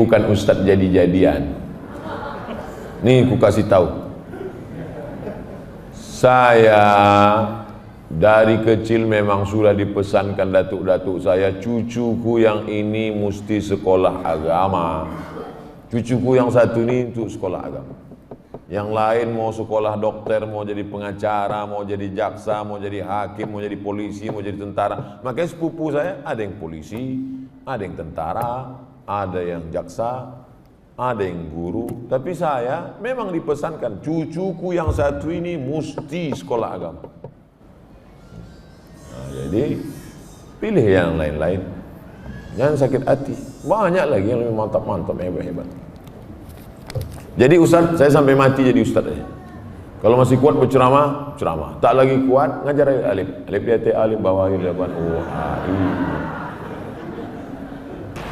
bukan ustadz jadi-jadian. Nih ku kasih tahu. Saya dari kecil memang sudah dipesankan datuk-datuk saya, cucuku yang ini mesti sekolah agama. Cucuku yang satu ini untuk sekolah agama. Yang lain mau sekolah dokter, mau jadi pengacara, mau jadi jaksa, mau jadi hakim, mau jadi polisi, mau jadi tentara. Makanya sepupu saya ada yang polisi, ada yang tentara, ada yang jaksa, ada yang guru. Tapi saya memang dipesankan, cucuku yang satu ini mesti sekolah agama. Nah, jadi pilih yang lain-lain. Jangan sakit hati. Banyak lagi yang lebih mantap-mantap, hebat-hebat. Jadi ustaz, saya sampai mati jadi ustaz aja. Kalau masih kuat berceramah, ceramah. Tak lagi kuat, ngajar alif. Alif lihat alif bawah lakukan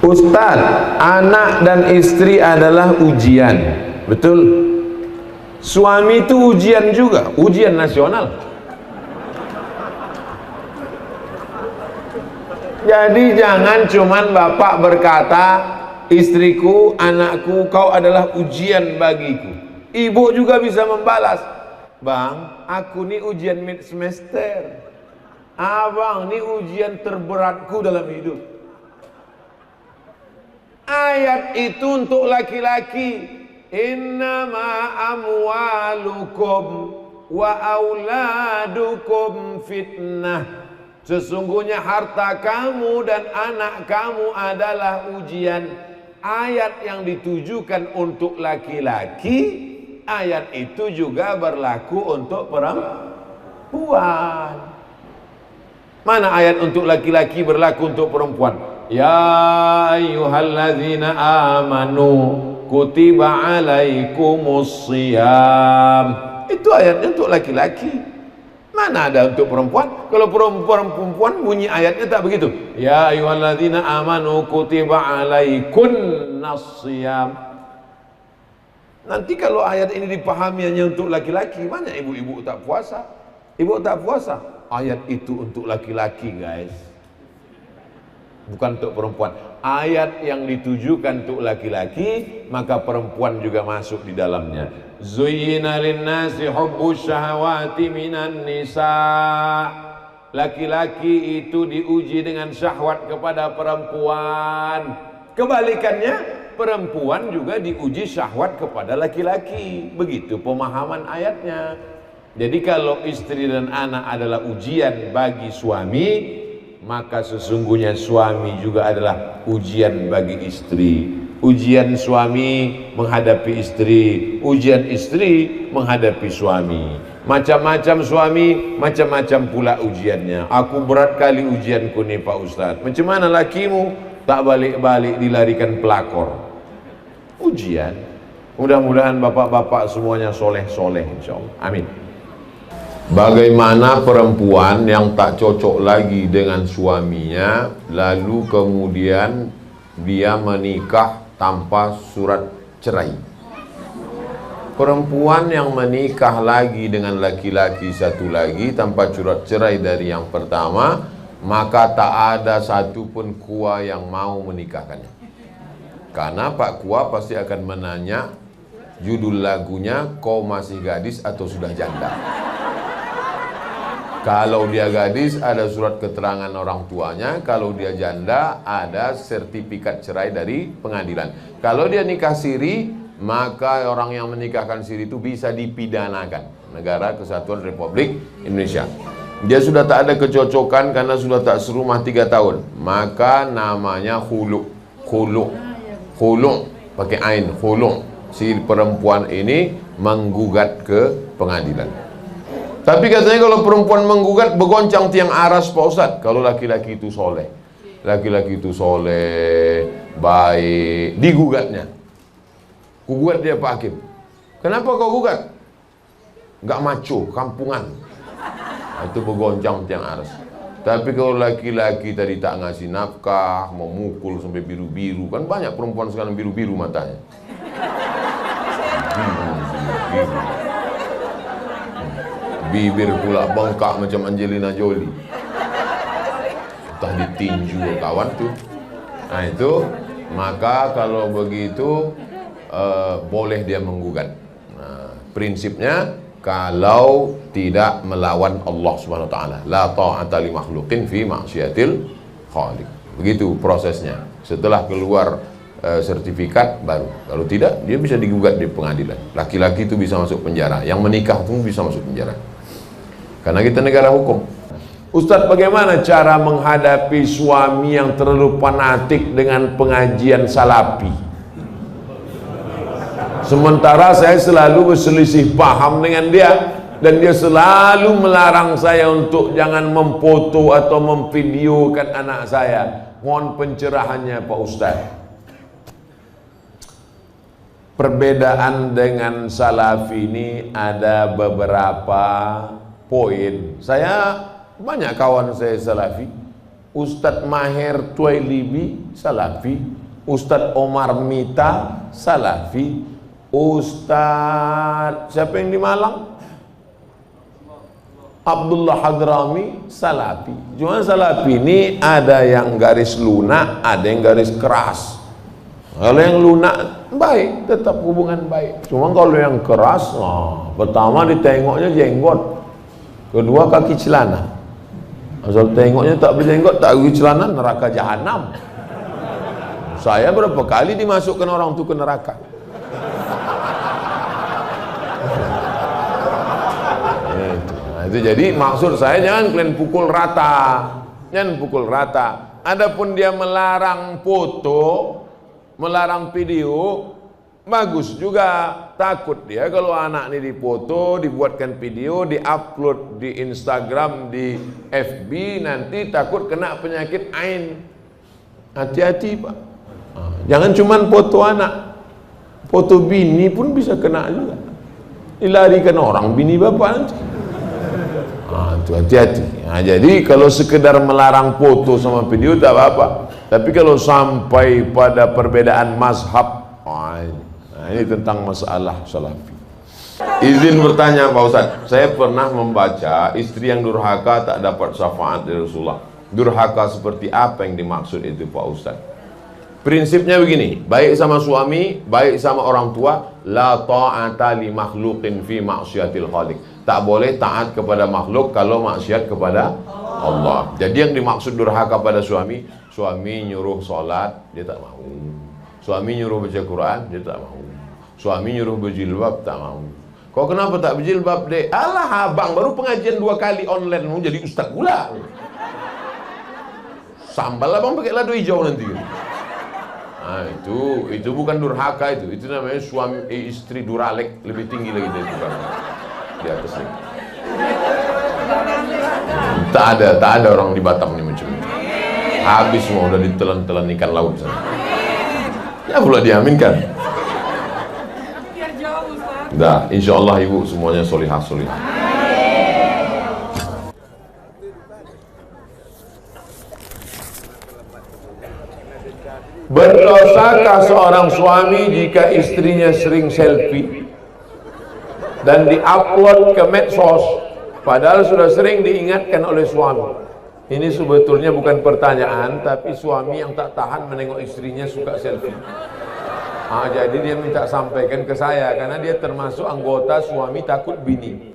Ustaz, anak dan istri adalah ujian. Betul? Suami itu ujian juga, ujian nasional. Jadi jangan cuman bapak berkata, istriku, anakku, kau adalah ujian bagiku. Ibu juga bisa membalas, bang, aku ini ujian mid semester. Abang, ini ujian terberatku dalam hidup. Ayat itu untuk laki-laki. Innama amwalukum wa auladukum fitnah. Sesungguhnya harta kamu dan anak kamu adalah ujian. Ayat yang ditujukan untuk laki-laki, ayat itu juga berlaku untuk perempuan. Mana ayat untuk laki-laki berlaku untuk perempuan? Ya ayyuhalladzina amanu kutiba alaikumus shiyam. Itu ayatnya untuk laki-laki. Mana ada untuk perempuan? Kalau perempuan bunyi ayatnya tak begitu. Ya ayyuhalladzina amanu kutiba alaikunnas shiyam. Nanti kalau ayat ini dipahami hanya untuk laki-laki, banyak ibu-ibu tak puasa. Ibu tak puasa. Ayat itu untuk laki-laki, guys. Bukan untuk perempuan. Ayat yang ditujukan untuk laki-laki, maka perempuan juga masuk di dalamnya. Zuyyina linnasi hubbus syahawati minan nisa. Laki-laki itu diuji dengan syahwat kepada perempuan. Kebalikannya, perempuan juga diuji syahwat kepada laki-laki. Begitu pemahaman ayatnya. Jadi kalau istri dan anak adalah ujian bagi suami, maka sesungguhnya suami juga adalah ujian bagi istri. Ujian suami menghadapi istri, ujian istri menghadapi suami. Macam-macam suami, macam-macam pula ujiannya. Aku berat kali ujianku nih Pak Ustadz. Macam mana lakimu? Tak balik-balik dilarikan pelakor. Ujian. Mudah-mudahan bapak-bapak semuanya soleh-soleh insyaallah. Amin. Bagaimana perempuan yang tak cocok lagi dengan suaminya, lalu kemudian dia menikah tanpa surat cerai? Perempuan yang menikah lagi dengan laki-laki satu lagi tanpa surat cerai dari yang pertama, maka tak ada satupun kua yang mau menikahkannya. Karena Pak Kua pasti akan menanya judul lagunya, kau masih gadis atau sudah janda? Kalau dia gadis ada surat keterangan orang tuanya, kalau dia janda ada sertifikat cerai dari pengadilan. Kalau dia nikah siri, maka orang yang menikahkan siri itu bisa dipidanakan. Negara Kesatuan Republik Indonesia. Dia sudah tak ada kecocokan karena sudah tak serumah 3 tahun, maka namanya khulu. Khulu pakai ain, khulu. Si perempuan ini menggugat ke pengadilan. Tapi katanya kalau perempuan menggugat bergoncang tiang aras Pak Ustadz. Kalau laki-laki itu soleh, laki-laki itu soleh, baik, digugatnya. Gugat dia Pak Hakim. Kenapa kau gugat? Gak maco, kampungan. Itu bergoncang tiang aras. Tapi kalau laki-laki tadi tak ngasih nafkah, mau mukul sampai biru-biru, kan banyak perempuan sekarang biru-biru matanya. Biru. Bibir pula bengkak macam Angelina Jolie. Entah ditinju kawan tuh. Nah itu maka kalau begitu boleh dia menggugat. Nah, prinsipnya kalau tidak melawan Allah Subhanahu wa taala, la ta'ata li makhluqin fi ma'siyatil khaliq. Begitu prosesnya. Setelah keluar sertifikat baru. Kalau tidak, dia bisa digugat di pengadilan. Laki-laki itu bisa masuk penjara, yang menikah itu bisa masuk penjara. Karena kita negara hukum. Ustadz, bagaimana cara menghadapi suami yang terlalu fanatik dengan pengajian salafi? Sementara saya selalu berselisih paham dengan dia, dan dia selalu melarang saya untuk jangan memfoto atau memvideokan anak saya. Mohon pencerahannya Pak Ustadz. Perbedaan dengan salafi ini ada beberapa poin. Saya banyak kawan saya salafi. Ustadz Maher Tuailibi salafi, Ustadz Omar Mita salafi, Ustadz siapa yang di Malang? Abdullah Hadrami salafi. Cuma salafi ini ada yang garis lunak, ada yang garis keras. Kalau yang lunak baik, tetap hubungan baik. Cuma kalau yang keras, pertama ditengoknya jenggot, kedua kaki celana. Asal tengoknya tak berjenggot, tak kaki celana, neraka jahanam. Saya berapa kali dimasukkan orang itu ke neraka. Nah, itu jadi maksud saya jangan kalian pukul rata, jangan pukul rata. Adapun dia melarang foto, melarang video, bagus juga. Takut dia kalau anak ini difoto, dibuatkan video, diupload di Instagram, di FB, nanti takut kena penyakit ain. Hati-hati Pak. Jangan cuman foto anak, foto bini pun bisa kena juga. Dilarikan orang bini bapak nanti. Itu hati-hati. Nah, jadi kalau sekedar melarang foto sama video tak apa-apa. Tapi kalau sampai pada perbedaan mazhab, ini tentang masalah salafi. Izin bertanya Pak Ustadz, saya pernah membaca istri yang durhaka tak dapat syafaat dari Rasulullah. Durhaka seperti apa yang dimaksud itu Pak Ustadz? Prinsipnya begini, baik sama suami, baik sama orang tua, la ta'ata li makhluqin fi ma'syiatil khaliq. Tak boleh taat kepada makhluk kalau maksiat kepada Allah. Jadi yang dimaksud durhaka pada suami, suami nyuruh sholat, dia tak mau. Suami nyuruh baca Quran, dia tak mau. Suami nyuruh berjilbab, tak mau. Kau kenapa tak berjilbab, dek? Alah abang, baru pengajian 2 kali online, mau jadi ustaz pula. Sambal abang pakai lado hijau nanti. Nah, itu bukan durhaka itu namanya suami istri duralek, lebih tinggi lagi dari durhaka. Di atas ini. Tak ada orang di Batam ini macam itu. Habis semua udah ditelan-telan ikan laut sana. Ya pula diaminkan. Dah, insya Allah ibu semuanya solihah. Berdosakah seorang suami jika istrinya sering selfie dan diupload ke medsos, padahal sudah sering diingatkan oleh suami? Ini sebetulnya bukan pertanyaan, tapi suami yang tak tahan menengok istrinya suka selfie. Jadi dia minta sampaikan ke saya, karena dia termasuk anggota suami takut bini.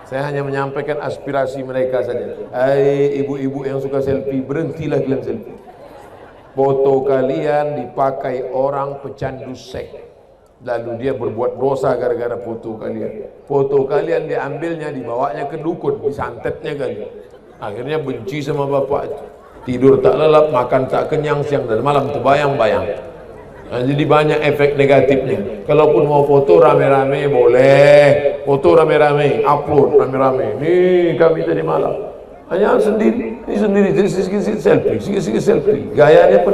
Saya hanya menyampaikan aspirasi mereka saja. Ibu-ibu yang suka selfie, berhentilah kalian selfie. Foto kalian dipakai orang pecandu seks, lalu dia berbuat dosa gara-gara foto kalian. Foto kalian diambilnya, dibawanya ke dukun, disantetnya kalian. Akhirnya benci sama bapak itu. Tidur tak lelap, makan tak kenyang, siang dan malam terbayang-bayang. Nah, jadi banyak efek negatifnya. Kalaupun mau foto rame-rame boleh, foto rame-rame, upload rame-rame. Nih kami tadi malam, hanya sendiri, ini sendiri, sikit-sikit selfie, sikit-sikit selfie. Gayanya pun.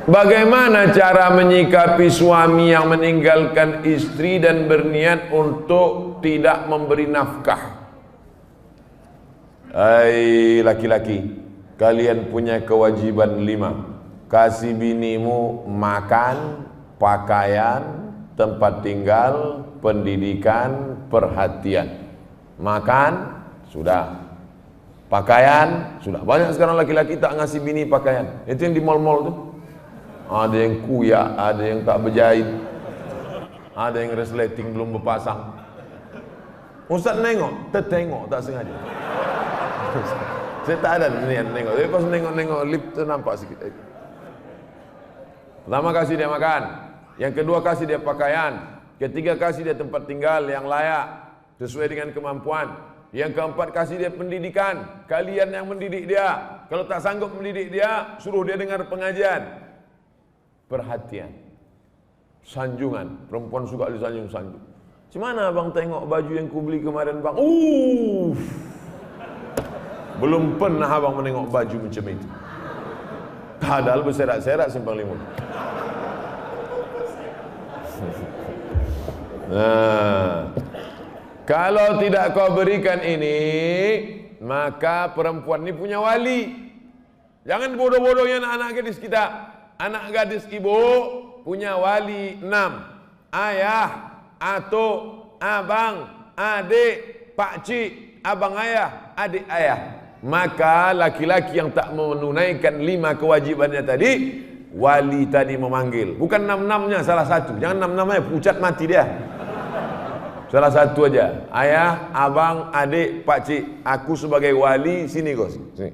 Bagaimana cara menyikapi suami yang meninggalkan istri dan berniat untuk tidak memberi nafkah? Hai laki-laki, kalian punya kewajiban 5. Kasih binimu makan, pakaian, tempat tinggal, pendidikan, perhatian. Makan, sudah. Pakaian, sudah banyak sekarang laki-laki tak ngasih bini pakaian. Itu yang di mal-mal tuh. Ada yang kuyak, ada yang tak berjahit, ada yang resleting belum berpasang. Ustaz nengok, tertengok tak sengaja. Saya tak ada niat nengok, tapi pas nengok-nengok lip tu nampak sikit. Pertama kasih dia makan, yang kedua kasih dia pakaian, ketiga kasih dia tempat tinggal yang layak sesuai dengan kemampuan. Yang keempat kasih dia pendidikan. Kalian yang mendidik dia. Kalau tak sanggup mendidik dia, suruh dia dengar pengajian. Perhatian, sanjungan. Perempuan suka disanjung-sanjung. Gimana abang tengok baju yang ku beli kemarin bang? Belum pernah abang menengok baju macam itu. Padahal berserak-serak simpang limun. Nah, kalau tidak kau berikan ini, maka perempuan ini punya wali. Jangan bodoh-bodohnya anak-anak gadis kita. Anak gadis ibu punya wali 6. Ayah, atuk, abang, adik, pakcik, abang ayah, adik ayah. Maka laki-laki yang tak menunaikan 5 kewajibannya tadi, wali tadi memanggil. Bukan 6-6-nya, salah satu. Jangan 6-6-nya, pucat mati dia. Salah satu aja. Ayah, abang, adik, pakcik. Aku sebagai wali, sini kau. Sini.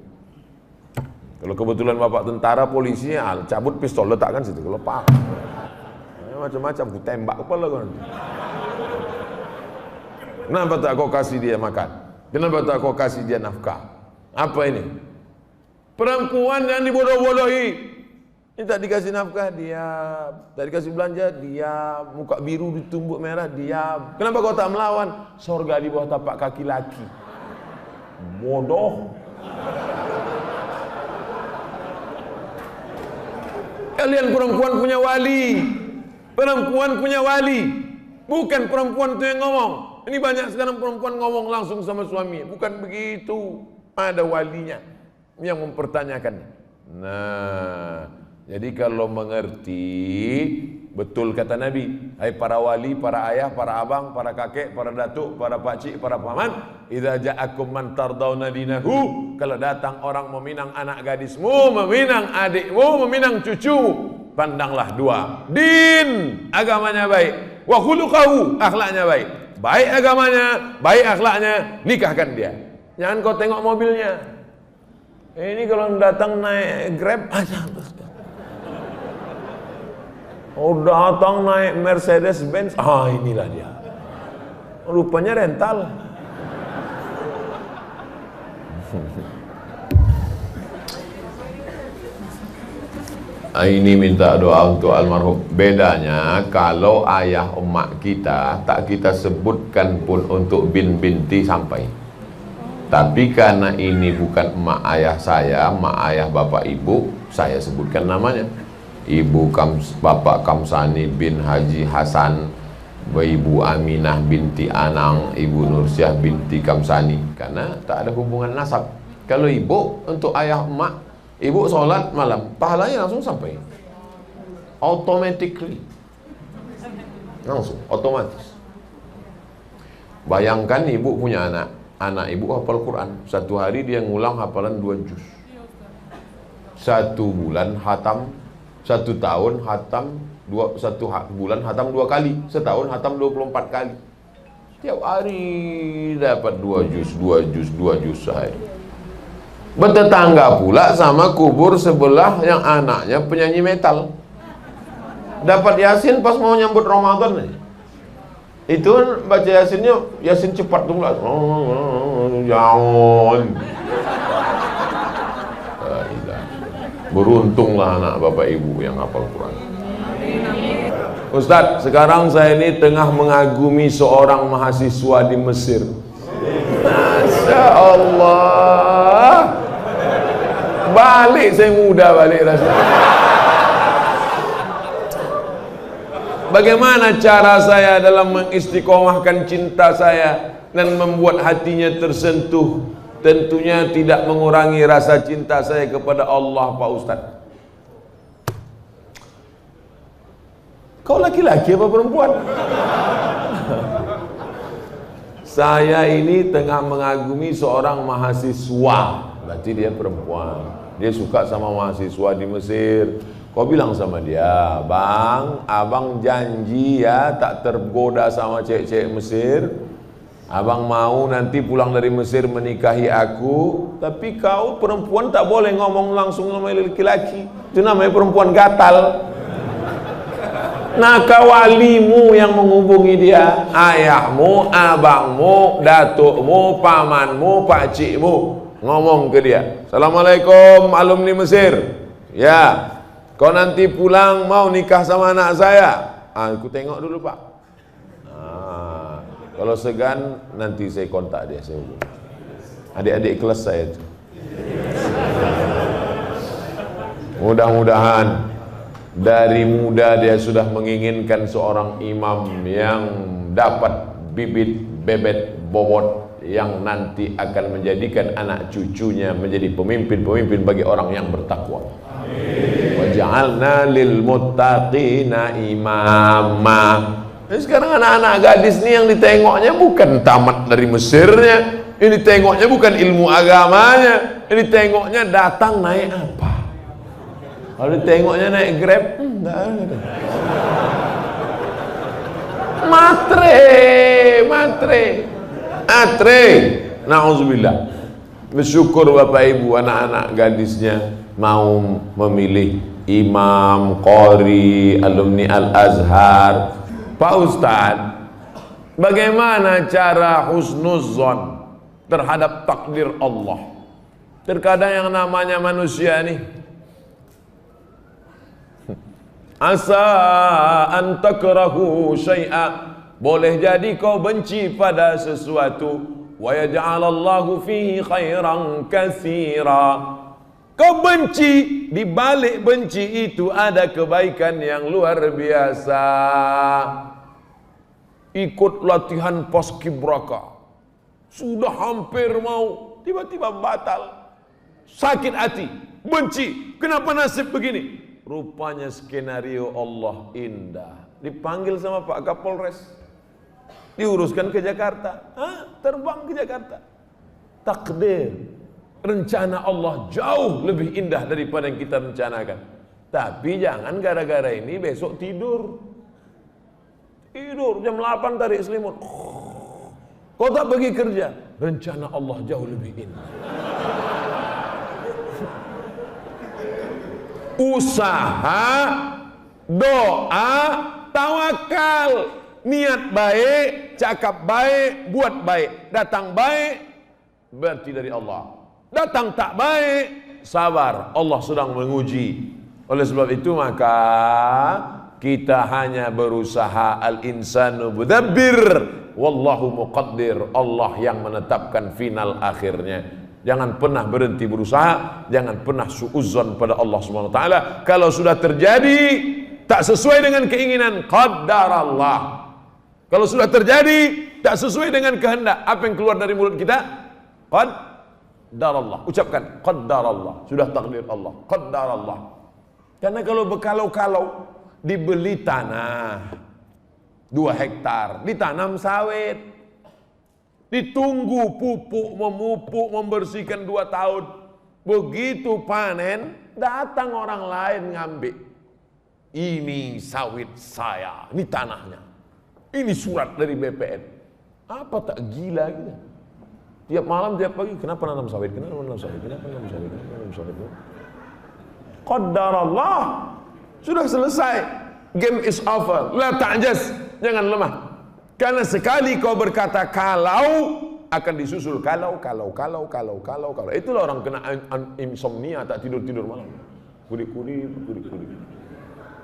Kalau kebetulan bapak tentara, polisi, cabut pistol, letakkan situ. Kalau pak, macam-macam, aku tembak kepala kau. Kenapa tak kau kasih dia makan? Kenapa tak kau kasih dia nafkah? Apa ini? Perempuan yang dibodoh-bodohi. Ini tak dikasih nafkah, diam. Tak dikasih belanja, diam. Muka biru ditumbuk merah, diam. Kenapa kau tak melawan? Sorga di bawah tapak kaki laki. Bodoh. Kalian perempuan punya wali. Perempuan punya wali. Bukan perempuan itu yang ngomong. Ini banyak sekarang perempuan ngomong langsung sama suami. Bukan begitu. Ada walinya yang mempertanyakannya. Nah, jadi kalau mengerti, betul kata Nabi, hai para wali, para ayah, para abang, para kakek, para datuk, para pakcik, para paman, idza ja'akum man tardawna dinahu, kalau datang orang meminang anak gadismu, meminang adikmu, meminang cucumu, pandanglah dua. Din, agamanya baik, wa khuluquhu, akhlaknya baik. Baik agamanya, baik akhlaknya, nikahkan dia. Jangan kau tengok mobilnya. Ini kalau datang naik Grab aja. Oh datang naik Mercedes Benz, inilah dia. Rupanya rental. Ini minta doa untuk almarhum. Bedanya kalau ayah emak kita tak kita sebutkan pun untuk binti sampai. Tapi karena ini bukan emak ayah saya, emak ayah bapak ibu, saya sebutkan namanya. Bapak Kamsani bin Haji Hasan, Ibu Aminah binti Anang, Ibu Nursyah binti Kamsani, karena tak ada hubungan nasab. Kalau ibu untuk ayah emak, ibu sholat malam, pahalanya langsung sampai. Automatically. Langsung, otomatis. Bayangkan ibu punya anak ibu hafal Quran. Satu hari dia ngulang hafalan 2 juz. 1 bulan hatam, 1 tahun hatam, 1 bulan hatam 2 kali, setahun hatam 24 kali. Tiap hari dapat 2 juz sehari. Bertetangga pula sama kubur sebelah yang anaknya penyanyi metal. Dapat Yasin pas mau nyambut Ramadan nih. Itu baca Yasin cepat tuh lah. Jangan. Beruntunglah anak bapak ibu yang hafal Quran. Ustadz, sekarang saya ini tengah mengagumi seorang mahasiswa di Mesir. Masya Allah. Balik saya muda balik rasanya. Bagaimana cara saya dalam mengistiqomahkan cinta saya dan membuat hatinya tersentuh? Tentunya tidak mengurangi rasa cinta saya kepada Allah, Pak Ustadz. Kau laki-laki apa perempuan? Saya ini tengah mengagumi seorang mahasiswa, berarti dia perempuan. Dia suka sama mahasiswa di Mesir. Kau bilang sama dia, bang, abang janji ya tak tergoda sama cewek-cewek Mesir. Abang mau nanti pulang dari Mesir menikahi aku. Tapi kau perempuan tak boleh ngomong langsung sama laki-laki. Itu namanya perempuan gatal. Nah, walimu yang menghubungi dia, ayahmu, abangmu, datukmu, pamanmu, pakcikmu, ngomong ke dia, Assalamualaikum alumni Mesir, ya, kau nanti pulang mau nikah sama anak saya. Aku tengok dulu pak. Kalau segan nanti saya kontak dia, saya hubungi. Adik-adik kelas saya itu. Mudah-mudahan dari muda dia sudah menginginkan seorang imam yang dapat bibit bebet bobot yang nanti akan menjadikan anak cucunya menjadi pemimpin-pemimpin bagi orang yang bertakwa. Wa ja'alna lil muttaqina imama. Jadi sekarang anak-anak gadis ini yang ditengoknya bukan tamat dari Mesirnya, ini tengoknya bukan ilmu agamanya, ini tengoknya datang naik apa. Kalau ditengoknya naik Grab, enggak ada. Matre. Nauzubillah. Bersyukur Bapak Ibu anak-anak gadisnya mau memilih imam, qori, alumni Al-Azhar. Pak Ustadz, bagaimana cara husnuzon terhadap takdir Allah? Terkadang yang namanya manusia nih, asa an takrahu syai'a, boleh jadi kau benci pada sesuatu, wa yaj'alallahu fihi khairan katsira. Kau benci, di balik benci itu ada kebaikan yang luar biasa. Ikut latihan paskibraka, sudah hampir mau, tiba-tiba batal. Sakit hati, benci, kenapa nasib begini? Rupanya skenario Allah indah. Dipanggil sama Pak Kapolres, diuruskan ke Jakarta. Terbang ke Jakarta. Takdir, rencana Allah jauh lebih indah daripada yang kita rencanakan. Tapi jangan gara-gara ini besok tidur jam 8 tarik selimut. Kau tak pergi kerja, rencana Allah jauh lebih indah. Usaha, doa, tawakal, niat baik, cakap baik, buat baik, datang baik, berarti dari Allah. Datang tak baik, sabar, Allah sedang menguji. Oleh sebab itu maka kita hanya berusaha, al-insanu mudabbir wallahu muqaddir, Allah yang menetapkan final akhirnya. Jangan pernah berhenti berusaha, jangan pernah suudzon pada Allah Subhanahu wa taala. Kalau sudah terjadi tak sesuai dengan keinginan, qaddarallah. Kalau sudah terjadi tak sesuai dengan kehendak, apa yang keluar dari mulut kita? Qaddarallah. Ucapkan qaddarallah, sudah takdir Allah, qaddarallah. Karena kalau berkalau-kalau, dibeli tanah 2 hektar, ditanam sawit, ditunggu pupuk, memupuk, membersihkan 2 tahun. Begitu panen, datang orang lain ngambil. Ini sawit saya, ini tanahnya, ini surat dari BPN. Apa tak gila gitu? Tiap malam, tiap pagi, kenapa nanam sawit? Kenapa nanam sawit? Kenapa nanam sawit? Kenapa nanam sawit? Qaddarallah, sudah selesai. Game is over. La ta'jaz, jangan lemah. Karena sekali kau berkata kalau, akan disusul kalau. Itulah orang kena insomnia, tak tidur-tidur malam. Kudik-kudik.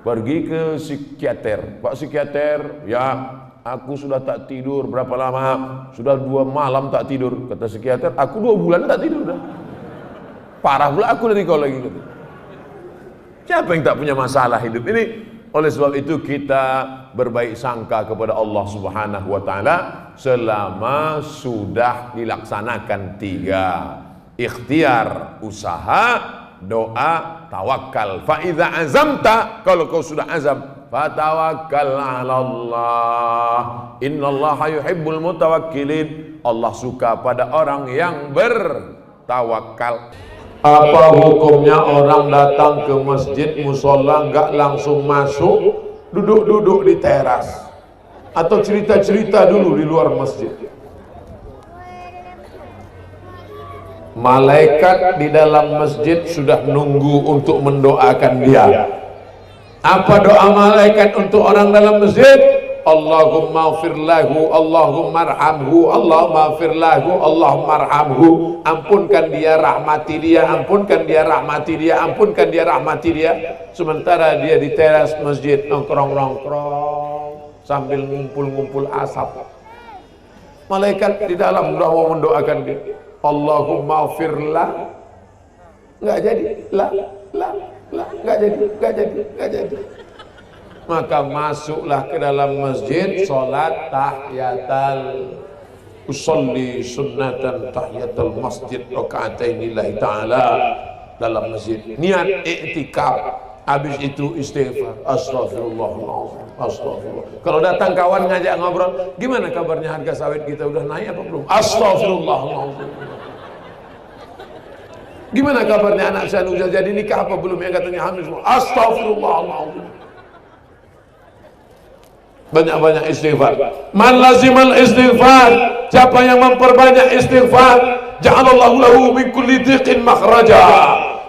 Pergi ke psikiater. Pak psikiater, ya aku sudah tak tidur berapa lama? Sudah 2 malam tak tidur. Kata psikiater, aku 2 bulan tak tidur dah. Parah pula aku dari kau lagi. Kata. Siapa yang tak punya masalah hidup ini? Oleh sebab itu kita berbaik sangka kepada Allah Subhanahu wa taala selama sudah dilaksanakan 3: ikhtiar, usaha, doa, tawakal. Fa idza azamta, kalau kau sudah azam, fatawakkal 'ala Allah. Innallaha yuhibbul mutawakkilin. Allah suka pada orang yang bertawakal. Apa hukumnya orang datang ke masjid musola nggak langsung masuk, duduk-duduk di teras atau cerita-cerita dulu di luar masjid? Malaikat di dalam masjid sudah nunggu untuk mendoakan dia. Apa doa malaikat untuk orang dalam masjid? Allahumma ighfir lahu, Allahumma arhamhu, Allahumma ighfir lahu, Allahumma arhamhu. Ampunkan dia, rahmati dia, ampunkan dia, rahmati dia, ampunkan dia, rahmati dia. Sementara dia di teras masjid nongkrong-nongkrong sambil ngumpul-ngumpul asap. Malaikat di dalam sudah mau mendoakan dia. Allahumma ighfir lahu. Enggak jadi, enggak jadi. Maka masuklah ke dalam masjid, sholat tahiyatal, usolli sunnatan tahiyatal masjid rakaatain lillahi ta'ala dalam masjid. Niat i'tikaf, habis itu istighfar, astagfirullahaladzim, astagfirullah. Kalau datang kawan ngajak ngobrol, gimana kabarnya harga sawit kita udah naik apa belum? Astagfirullahaladzim. Gimana kabarnya anak saya udah jadi nikah apa belum? Yang katanya hamil semua. Astagfirullahaladzim. Banyak-banyak istighfar. Man lazimal istighfar, siapa yang memperbanyak istighfar, ja'alallahu lahu min kulli dhiqin makhraja.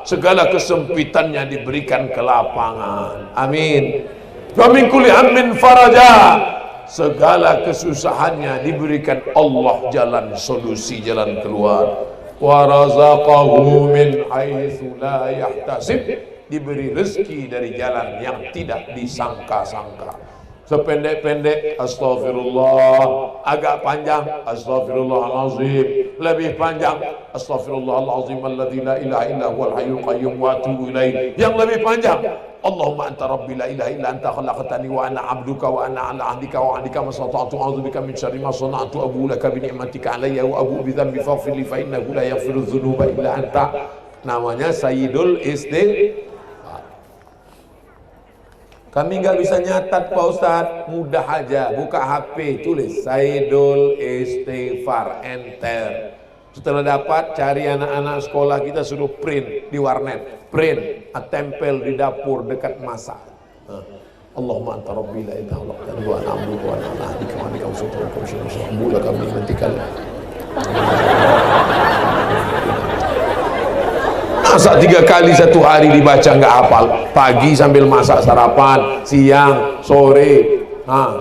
Segala kesempitannya diberikan kelapangan. Amin. Wa min kulli hammin faraja. Segala kesusahannya diberikan Allah jalan solusi, jalan keluar. Wa razaqahu min haitsu la yahtasib. Diberi rezeki dari jalan yang tidak disangka-sangka. Sependek-pendek astagfirullah, agak panjang astagfirullahalazim, lebih panjang astagfirullahalazim alladzi la ilaha illa huwal hayyul qayyum wa atubu ilaih. Yang lebih panjang Allahumma anta rabbi la ilaha illa anta khalaqtani wa ana 'abduka wa ana 'ala 'ahdika wa 'adika mastata'tu a'udzubika min syarri ma sana'tu abu laka bi ni'matika 'alayya wa abu bi dhanbi faghfir li fa innahu la yaghfiru dzunuba illa anta. Namanya Sayyidul Istighfar. Kami nggak bisa nyatat Pak Ustadz, mudah aja, buka HP, tulis Sayyidul Istighfar, enter. Setelah dapat, cari anak-anak sekolah kita suruh print di warnet, print, tempel di dapur dekat masak. Allahumma anta rabbi la ilaha illa anta wa ana 'abduka wa ana 'ala 'ahdika wa 'adika wa syukrika kami nantikan. Masak 3 kali satu hari dibaca nggak hafal. Pagi sambil masak sarapan, siang, sore.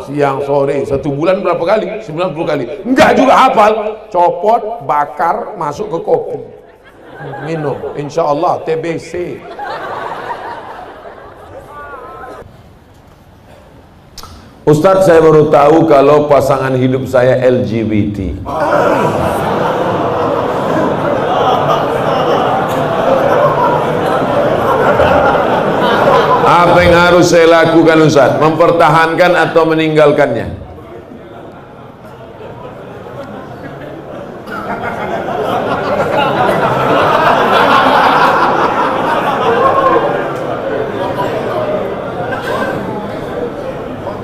Siang, sore. 1 bulan berapa kali? 90 kali. Enggak juga hafal. Copot, bakar, masuk ke kopi. Minum. Insya Allah TBC. Ustadz, saya baru tahu kalau pasangan hidup saya LGBT. Apa yang harus saya lakukan Ustaz? Mempertahankan atau meninggalkannya?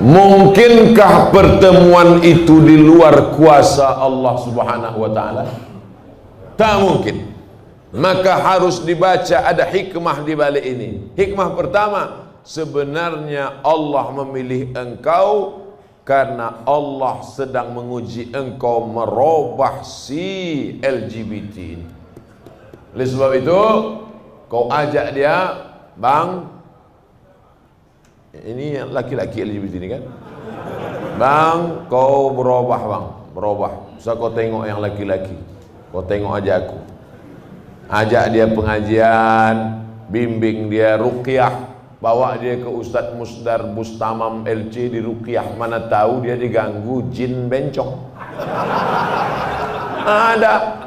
Mungkinkah pertemuan itu di luar kuasa Allah Subhanahu wa ta'ala? Tak mungkin. Maka harus dibaca, ada hikmah di balik ini. Hikmah pertama, sebenarnya Allah memilih engkau karena Allah sedang menguji engkau merubah si LGBT ini. Oleh sebab itu, kau ajak dia, bang, ini laki-laki LGBT ini kan, bang, kau berubah bang, berubah. Bisa kau tengok yang laki-laki, kau tengok aja aku. Ajak dia pengajian, bimbing dia ruqyah, bawa dia ke Ustadz Musdar Bustamam LC di ruqyah. Mana tahu dia diganggu jin bencong. Ada.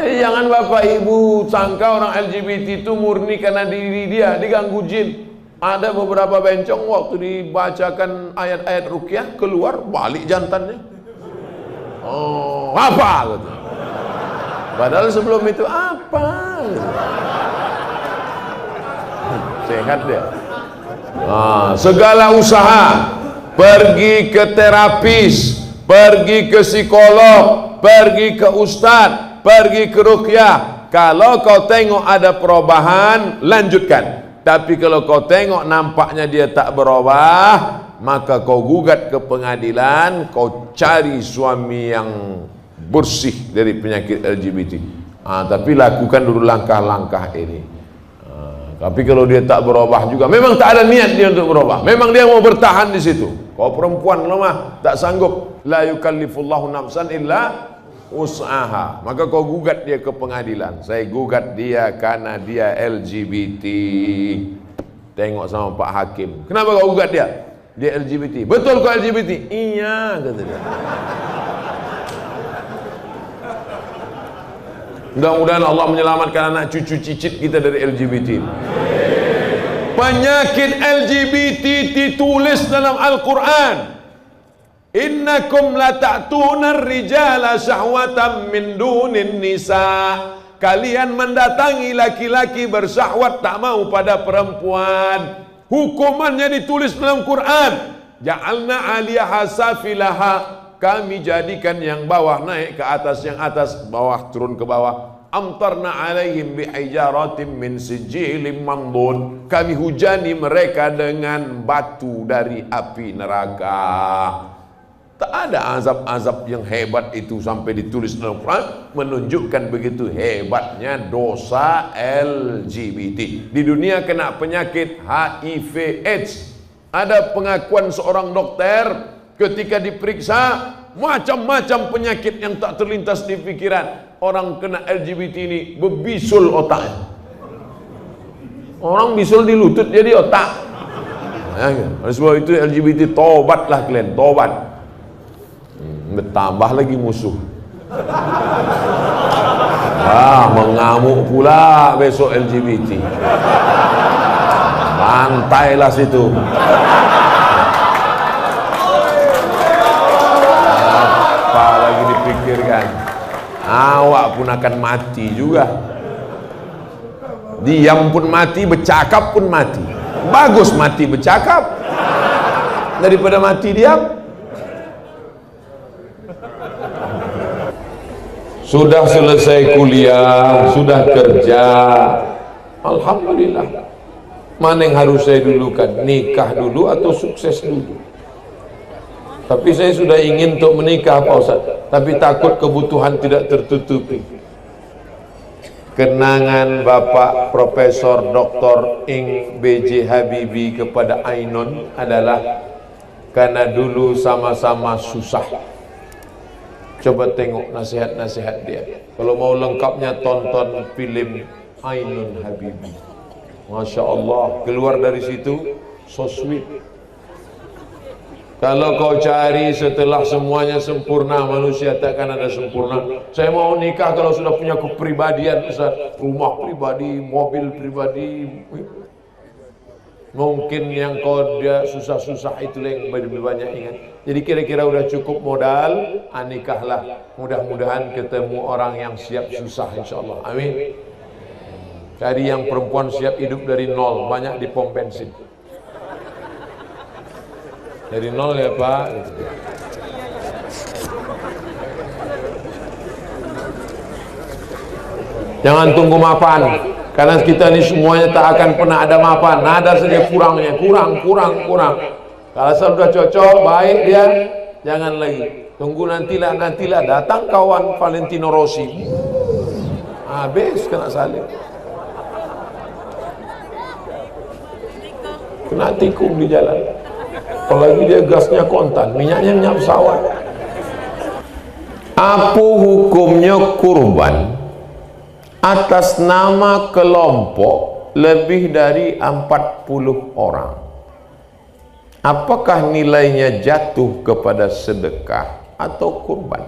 Jangan bapak ibu sangka orang LGBT itu murni karena diri dia diganggu jin. Ada beberapa bencong waktu dibacakan ayat-ayat ruqyah keluar balik jantannya. Oh, apa gitu. Padahal sebelum itu apa? Sehat dia. Segala usaha, pergi ke terapis, pergi ke psikolog, pergi ke ustadz, pergi ke ruqyah. Kalau kau tengok ada perubahan, lanjutkan. Tapi kalau kau tengok nampaknya dia tak berubah, maka kau gugat ke pengadilan, kau cari suami yang bersih dari penyakit LGBT. Tapi lakukan dulu langkah-langkah ini. Tapi kalau dia tak berubah juga, memang tak ada niat dia untuk berubah, memang dia mau bertahan di situ. Kau perempuan lemah, tak sanggup, la yukallifullahu nafsan illa usaha, maka kau gugat dia ke pengadilan. Saya gugat dia karena dia LGBT. Tengok sama Pak Hakim, kenapa kau gugat dia? Dia LGBT. Betul kau LGBT? Iya, kata dia. Mudah-mudahan Allah menyelamatkan anak cucu cicit kita dari LGBT. Penyakit LGBT ditulis dalam Al-Quran. Innakum la ta'tuna ar-rijala syahwatan min dunin nisa. Kalian mendatangi laki-laki bersahwat tak mau pada perempuan. Hukumannya ditulis dalam Quran. Ja'alna 'aliyaha safilaha. Kami jadikan yang bawah naik ke atas, yang atas bawah turun ke bawah. Amtarna 'alaihim bihijaratin min sijilin mandud. Kami hujani mereka dengan batu dari api neraka. Tak ada azab-azab yang hebat itu sampai ditulis dalam Quran, menunjukkan begitu hebatnya dosa LGBT. Di dunia kena penyakit HIV AIDS. Ada pengakuan seorang dokter ketika diperiksa, macam-macam penyakit yang tak terlintas di pikiran. Orang kena LGBT ini berbisul otaknya. Orang bisul di lutut jadi otak. Oleh sebab itu LGBT, tobatlah kalian, tobat. Bertambah lagi musuh. Mengamuk pula besok LGBT. Bantailah situ. Apa lagi dipikirkan? Awak pun akan mati juga. Diam pun mati, bercakap pun mati. Bagus mati bercakap daripada mati diam. Sudah selesai kuliah, sudah kerja, alhamdulillah. Mana yang harus saya dulukan? Nikah dulu atau sukses dulu? Tapi saya sudah ingin untuk menikah Pak Ustaz, tapi takut kebutuhan tidak tertutupi. Kenangan Bapak Profesor Dr. Ing B.J. Habibie kepada Ainun adalah karena dulu sama-sama susah. Coba tengok nasihat-nasihat dia. Kalau mau lengkapnya tonton film Ainun Habibie. Masya Allah, keluar dari situ so sweet. Kalau kau cari setelah semuanya sempurna, manusia takkan ada sempurna. Saya mau nikah kalau sudah punya kepribadian, Ustaz. Rumah pribadi, mobil pribadi. Mungkin yang kau dia susah-susah itu yang lebih banyak ingat. Jadi kira-kira udah cukup modal, nikahlah. Mudah-mudahan ketemu orang yang siap susah, insyaallah. Amin. Cari yang perempuan siap hidup dari nol, banyak di pom bensin. Dari nol ya Pak. Jangan tunggu mapan. Karena kita ini semuanya tak akan pernah ada mapan. Nada saja kurangnya, kurang. Kalau sudah cocok, baik dia, jangan lagi. Tunggu nantilah datang kawan Valentino Rossi. Habis kena salib. Kena tikung di jalan. Apalagi dia gasnya kontan, minyaknya minyak pesawat. Apa hukumnya kurban atas nama kelompok lebih dari 40 orang? Apakah nilainya jatuh kepada sedekah atau kurban?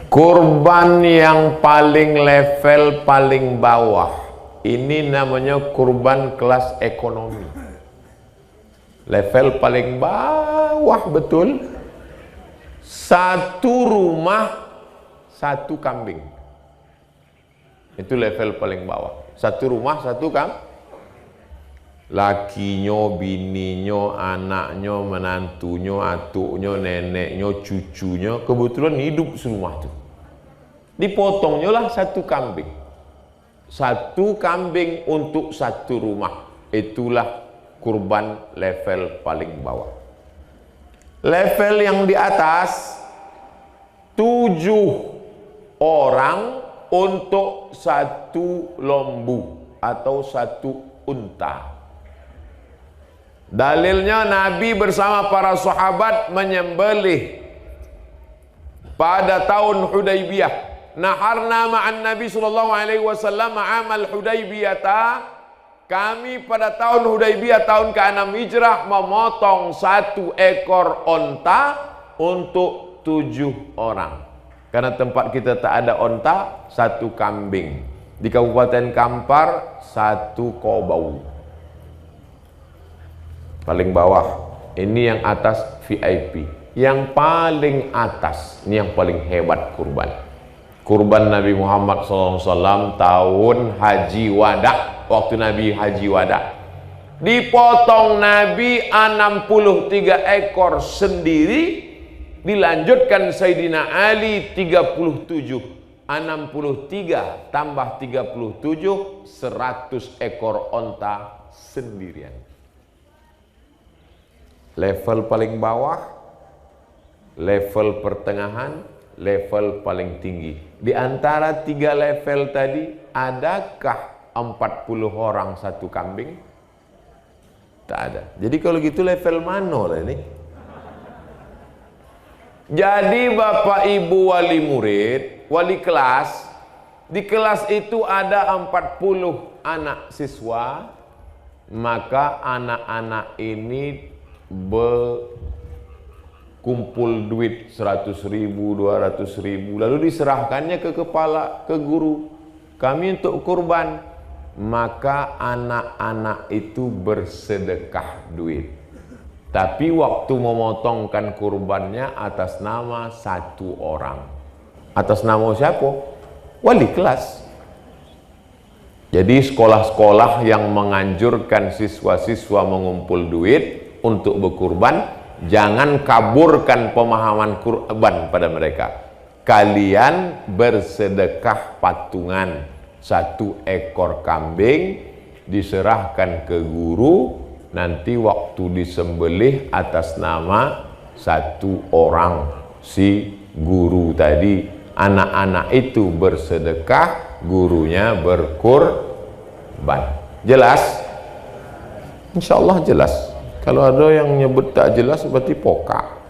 Kurban yang paling level paling bawah ini namanya kurban kelas ekonomi. Level paling bawah betul. Satu rumah, satu kambing. Itu level paling bawah. Satu rumah, satu lakinya, bininya, anaknya, menantunya, atuknya, neneknya, cucunya, kebetulan hidup serumah tuh. Dipotongnya lah satu kambing. Satu kambing untuk satu rumah. Itulah kurban level paling bawah. Level yang di atas, 7 orang untuk satu lembu atau satu unta. Dalilnya Nabi bersama para sahabat menyembelih pada tahun Hudaybiyah. Naharna ma'an Nabi sallallahu alaihi wasallam amal Hudaybiyata. Kami pada tahun Hudaybiyah tahun ke-6 Hijrah memotong 1 ekor onta untuk 7 orang. Karena tempat kita tak ada onta, 1 kambing. Di Kabupaten Kampar 1 kobau. Paling bawah, ini yang atas VIP. Yang paling atas, ini yang paling hebat kurban. Kurban Nabi Muhammad SAW tahun Haji Wada. Waktu Nabi Haji Wada, dipotong Nabi 63 ekor sendiri, dilanjutkan Sayyidina Ali 37. 63 tambah 37, 100 ekor onta sendirian. Level paling bawah, level pertengahan, level paling tinggi. Di antara 3 level tadi, adakah 40 orang satu kambing? Tak ada. Jadi kalau gitu level mana lah ini? Jadi Bapak Ibu wali murid, wali kelas, di kelas itu ada 40 anak siswa, maka anak-anak ini berkumpul duit 100.000, 200.000, lalu diserahkannya ke kepala, ke guru. Kami untuk kurban. Maka anak-anak itu bersedekah duit. Tapi waktu memotongkan kurbannya atas nama 1 orang. Atas nama siapa? Wali kelas. Jadi sekolah-sekolah yang menganjurkan siswa-siswa mengumpul duit untuk berkurban, jangan kaburkan pemahaman kurban pada mereka. Kalian bersedekah patungan. 1 ekor kambing diserahkan ke guru, nanti waktu disembelih atas nama 1 orang si guru tadi. Anak-anak itu bersedekah, gurunya berkurban. Jelas? Insya Allah jelas. Kalau ada yang nyebut tak jelas berarti poka.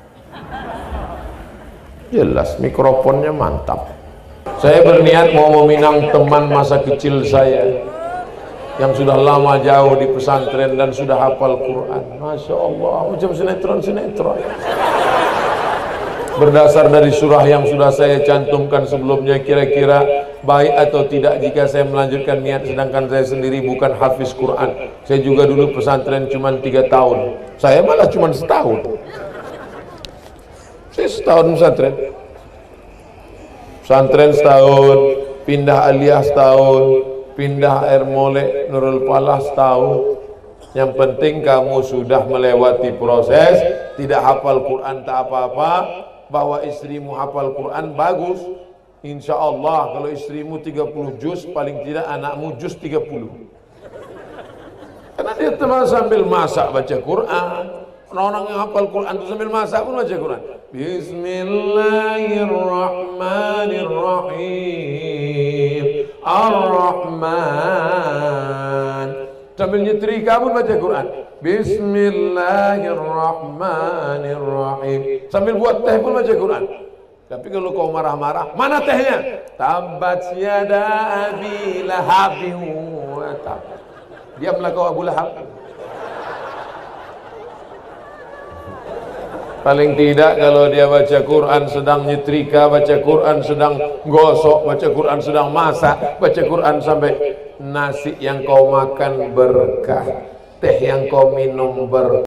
Jelas, mikrofonnya mantap. Saya berniat mau meminang teman masa kecil saya yang sudah lama jauh di pesantren dan sudah hafal Quran. Masya Allah, macam sinetron-sinetron. Berdasar dari surah yang sudah saya cantumkan sebelumnya, kira-kira baik atau tidak jika saya melanjutkan niat sedangkan saya sendiri bukan hafiz Quran. Saya juga dulu pesantren cuma 3 tahun. Saya malah cuma setahun. Saya setahun pesantren. Pesantren setahun, pindah aliyah setahun, pindah air molek Nurul Falah setahun. Yang penting kamu sudah melewati proses, tidak hafal Quran tak apa-apa, bawa istrimu hafal Quran bagus. Insya Allah kalau istrimu 30 juz, paling tidak anakmu juz 30. Karena dia teman sambil masak baca Quran. Orang-orang yang hafal Quran itu sambil masak pun baca Quran. Bismillahirrahmanirrahim. Ar-Rahman. Sambil nyetrika pun baca Quran. Bismillahirrahmanirrahim. Sambil buat teh pun baca Quran. Tapi kalau kau marah-marah, mana tehnya? Tabat yada abi lahabin wa tab. Diamlah kau Abu Lahab. Paling tidak kalau dia baca Quran sedang nyetrika, baca Quran sedang gosok, baca Quran sedang masak, baca Quran sampai nasi yang kau makan berkah, teh yang kau minum berkah.